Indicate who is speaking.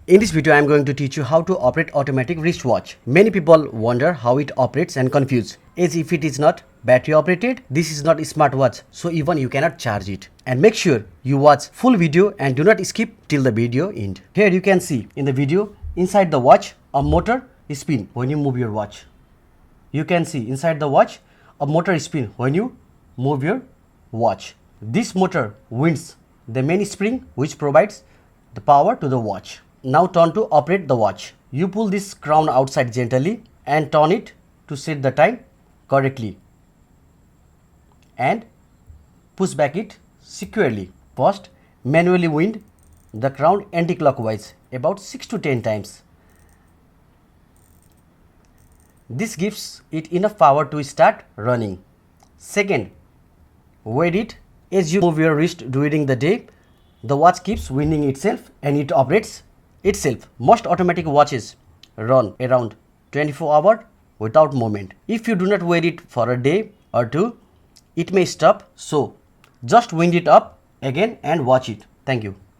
Speaker 1: In this video, I am going to teach you how to operate automatic wristwatch. Many people wonder how it operates and confused. As if it is not battery operated, this is not a smartwatch, so even you cannot charge it. And make sure you watch full video and do not skip till the video end. Here you can see in the video, inside the watch, a motor spin when you move your watch. You can see inside the watch, a motor spin when you move your watch. This motor winds the main spring which provides the power to the watch. Now turn to operate the watch. You pull this crown outside gently and turn it to set the time correctly and push back it securely. First, manually wind the crown anti-clockwise about 6 to 10 times. This gives it enough power to start running. Second, wait it. As you move your wrist during the day, the watch keeps winding itself and it operates itself. Most automatic watches run around 24 hours without movement. If you do not wear it for a day or two, it may stop. So just wind it up again and watch it. Thank you.